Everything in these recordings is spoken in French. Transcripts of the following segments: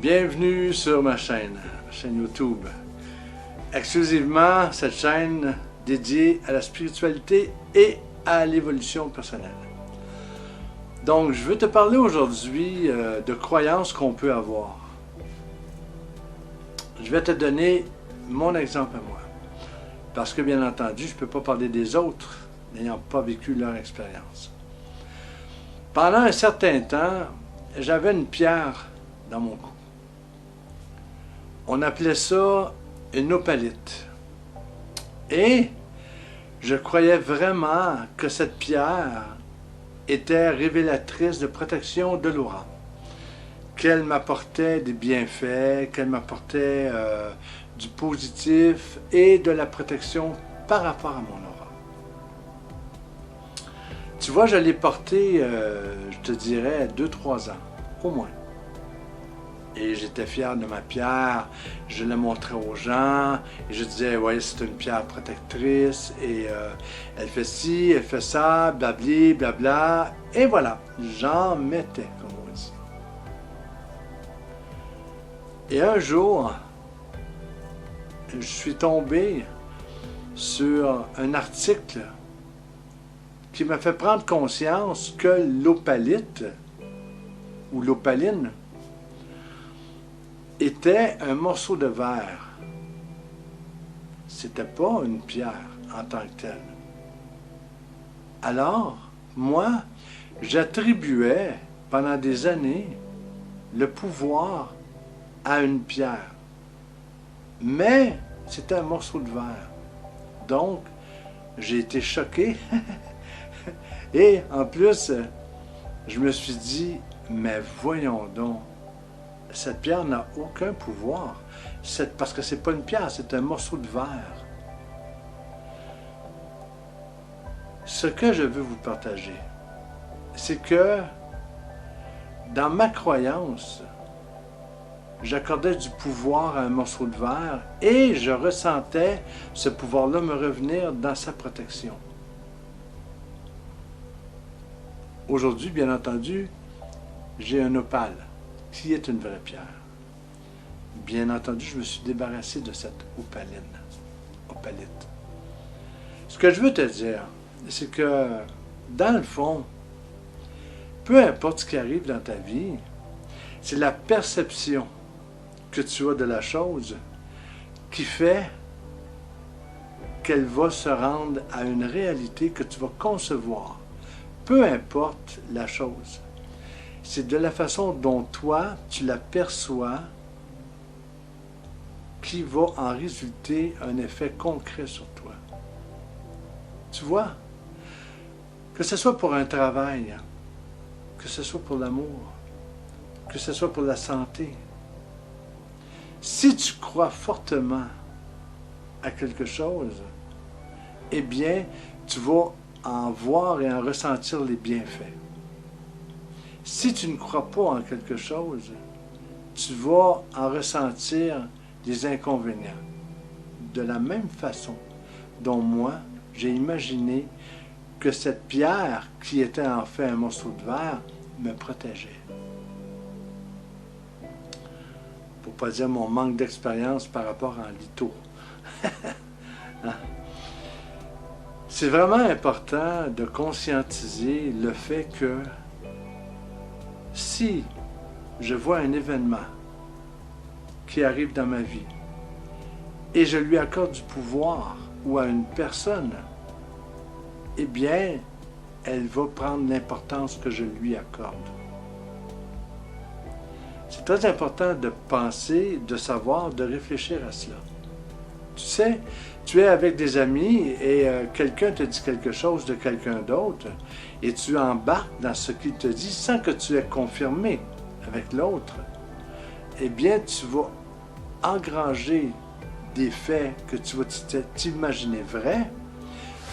Bienvenue sur ma chaîne YouTube. Exclusivement cette chaîne dédiée à la spiritualité et à l'évolution personnelle. Donc, je veux te parler aujourd'hui de croyances qu'on peut avoir. Je vais te donner mon exemple à moi. Parce que, bien entendu, je ne peux pas parler des autres n'ayant pas vécu leur expérience. Pendant un certain temps, j'avais une pierre dans mon cou. On appelait ça une opalite. Et je croyais vraiment que cette pierre était révélatrice de protection de l'aura. Qu'elle m'apportait des bienfaits, qu'elle m'apportait du positif et de la protection par rapport à mon aura. Tu vois, je l'ai portée, je te dirais, 2-3 ans, au moins. Et j'étais fier de ma pierre, je la montrais aux gens, et je disais, ouais, c'est une pierre protectrice, et elle fait ci, elle fait ça, blabli, blabla, et voilà, j'en mettais, comme on dit. Et un jour, je suis tombé sur un article qui m'a fait prendre conscience que l'opalite, ou l'opaline, était un morceau de verre. C'était pas une pierre en tant que telle. Alors, moi, j'attribuais pendant des années le pouvoir à une pierre. Mais c'était un morceau de verre. Donc, j'ai été choqué. Et en plus, je me suis dit, mais voyons donc, cette pierre n'a aucun pouvoir, parce que c'est pas une pierre, c'est un morceau de verre. Ce que je veux vous partager, c'est que dans ma croyance, j'accordais du pouvoir à un morceau de verre et je ressentais ce pouvoir-là me revenir dans sa protection. Aujourd'hui, bien entendu, j'ai un opale qui est une vraie pierre. Bien entendu, je me suis débarrassé de cette opalite. Ce que je veux te dire, c'est que, dans le fond, peu importe ce qui arrive dans ta vie, c'est la perception que tu as de la chose qui fait qu'elle va se rendre à une réalité que tu vas concevoir. Peu importe la chose. C'est de la façon dont toi, tu la perçois qui va en résulter un effet concret sur toi. Tu vois, que ce soit pour un travail, que ce soit pour l'amour, que ce soit pour la santé, si tu crois fortement à quelque chose, eh bien, tu vas en voir et en ressentir les bienfaits. Si tu ne crois pas en quelque chose, tu vas en ressentir des inconvénients. De la même façon dont moi, j'ai imaginé que cette pierre, qui était en fait un morceau de verre, me protégeait. Pour ne pas dire mon manque d'expérience par rapport à litho. C'est vraiment important de conscientiser le fait que si je vois un événement qui arrive dans ma vie et je lui accorde du pouvoir ou à une personne, eh bien, elle va prendre l'importance que je lui accorde. C'est très important de penser, de savoir, de réfléchir à cela. Tu sais, tu es avec des amis et quelqu'un te dit quelque chose de quelqu'un d'autre et tu embarques dans ce qu'il te dit sans que tu aies confirmé avec l'autre. Eh bien, tu vas engranger des faits que tu vas t'imaginer vrais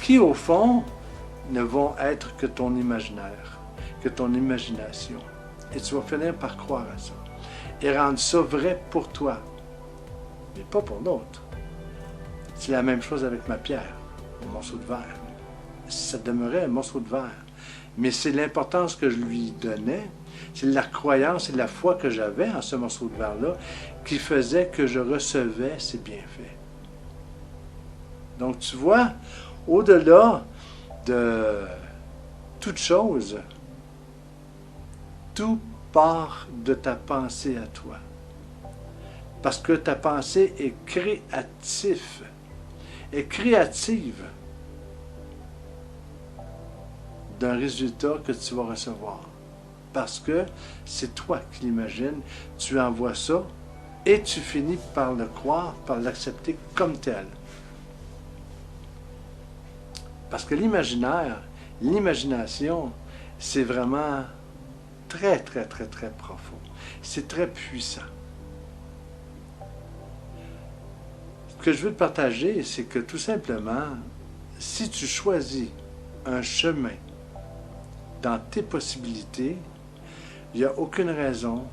qui, au fond, ne vont être que ton imaginaire, que ton imagination. Et tu vas finir par croire à ça. Et rendre ça vrai pour toi, mais pas pour d'autres. C'est la même chose avec ma pierre, mon morceau de verre. Ça demeurait un morceau de verre. mais c'est l'importance que je lui donnais, c'est la croyance et la foi que j'avais en ce morceau de verre-là qui faisait que je recevais ces bienfaits. Donc tu vois, au-delà de toute chose, tout part de ta pensée à toi. Parce que ta pensée est créative d'un résultat que tu vas recevoir. Parce que c'est toi qui l'imagines, tu envoies ça et tu finis par le croire, par l'accepter comme tel. Parce que l'imaginaire, l'imagination, c'est vraiment très, très, très, très profond. C'est très puissant. Ce que je veux te partager, c'est que tout simplement, si tu choisis un chemin dans tes possibilités, il n'y a aucune raison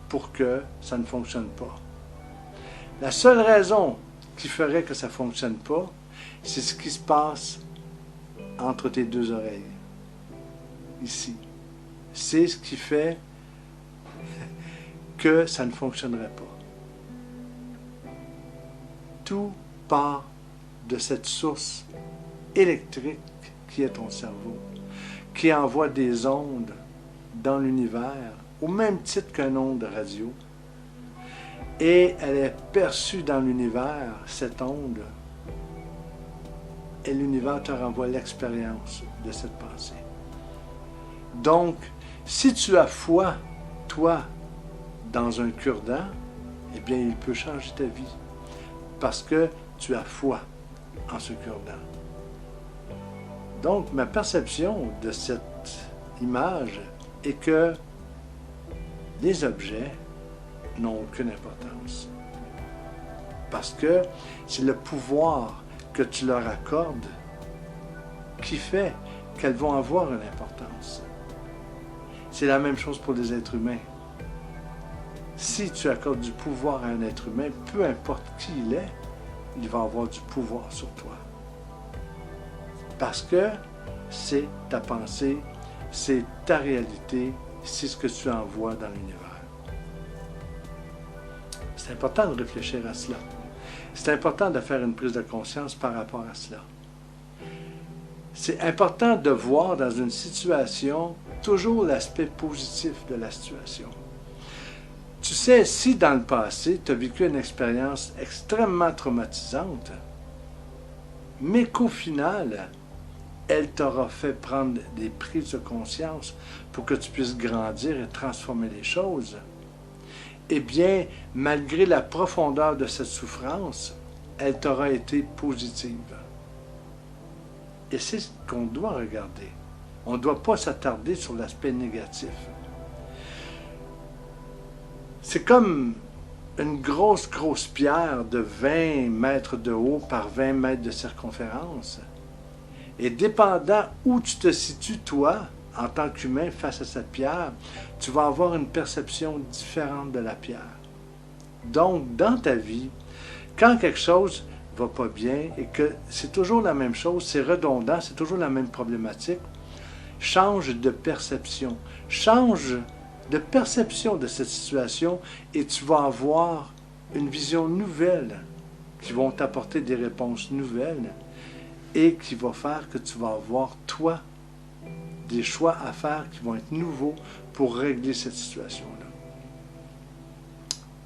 pour que ça ne fonctionne pas. La seule raison qui ferait que ça ne fonctionne pas, c'est ce qui se passe entre tes deux oreilles, ici. C'est ce qui fait que ça ne fonctionnerait pas. Tout part de cette source électrique qui est ton cerveau, qui envoie des ondes dans l'univers, au même titre qu'une onde radio. Et elle est perçue dans l'univers, cette onde, et l'univers te renvoie l'expérience de cette pensée. Donc, si tu as foi, toi, dans un cure-dent, eh bien, il peut changer ta vie. Parce que tu as foi en ce cure-dent. Donc, ma perception de cette image est que les objets n'ont aucune importance. Parce que c'est le pouvoir que tu leur accordes qui fait qu'elles vont avoir une importance. C'est la même chose pour les êtres humains. Si tu accordes du pouvoir à un être humain, peu importe qui il est, il va avoir du pouvoir sur toi. Parce que c'est ta pensée, c'est ta réalité, c'est ce que tu envoies dans l'univers. C'est important de réfléchir à cela. C'est important de faire une prise de conscience par rapport à cela. C'est important de voir dans une situation toujours l'aspect positif de la situation. Tu sais, si dans le passé, tu as vécu une expérience extrêmement traumatisante, mais qu'au final, elle t'aura fait prendre des prises de conscience pour que tu puisses grandir et transformer les choses, eh bien, malgré la profondeur de cette souffrance, elle t'aura été positive. Et c'est ce qu'on doit regarder. On ne doit pas s'attarder sur l'aspect négatif. C'est comme une grosse pierre de 20 mètres de haut par 20 mètres de circonférence. Et dépendant où tu te situes, toi, en tant qu'humain, face à cette pierre, tu vas avoir une perception différente de la pierre. Donc, dans ta vie, quand quelque chose va pas bien et que c'est toujours la même chose, c'est redondant, c'est toujours la même problématique, change de perception. Change de perception de cette situation et tu vas avoir une vision nouvelle qui vont t'apporter des réponses nouvelles et qui va faire que tu vas avoir, toi, des choix à faire qui vont être nouveaux pour régler cette situation-là.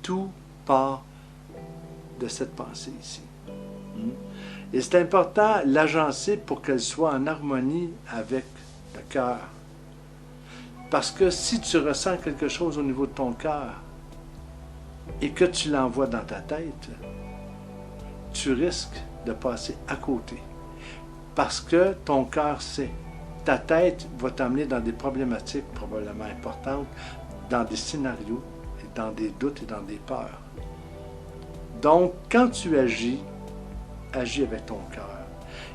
Tout part de cette pensée ici. Et c'est important l'agencer pour qu'elle soit en harmonie avec le cœur. Parce que si tu ressens quelque chose au niveau de ton cœur et que tu l'envoies dans ta tête, tu risques de passer à côté. Parce que ton cœur sait. Ta tête va t'amener dans des problématiques probablement importantes, dans des scénarios, et dans des doutes et dans des peurs. Donc, quand tu agis avec ton cœur.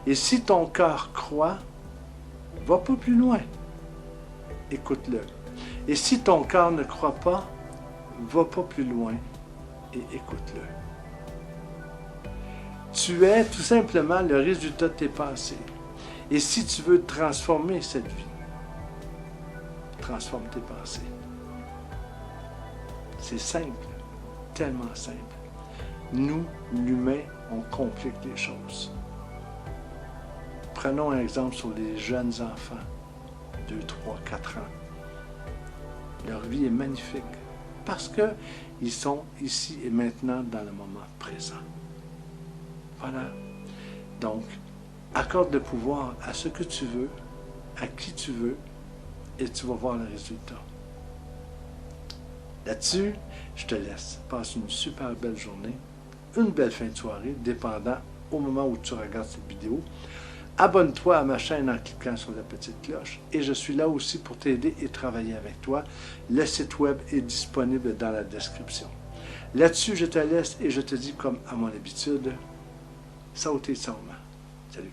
Et si ton cœur croit, va pas plus loin. Écoute-le. Et si ton cœur ne croit pas, va pas plus loin et écoute-le. Tu es tout simplement le résultat de tes pensées. Et si tu veux transformer cette vie, transforme tes pensées. C'est simple, tellement simple. Nous, l'humain, on complique les choses. Prenons un exemple sur les jeunes enfants, 2, 3, 4 ans. Leur vie est magnifique parce qu'ils sont ici et maintenant dans le moment présent. Voilà. Donc, accorde le pouvoir à ce que tu veux, à qui tu veux, et tu vas voir le résultat. Là-dessus, je te laisse. Passe une super belle journée, une belle fin de soirée, dépendant au moment où tu regardes cette vidéo. Abonne-toi à ma chaîne en cliquant sur la petite cloche et je suis là aussi pour t'aider et travailler avec toi. Le site web est disponible dans la description. Là-dessus, je te laisse et je te dis comme à mon habitude, sautez sûrement. Salut!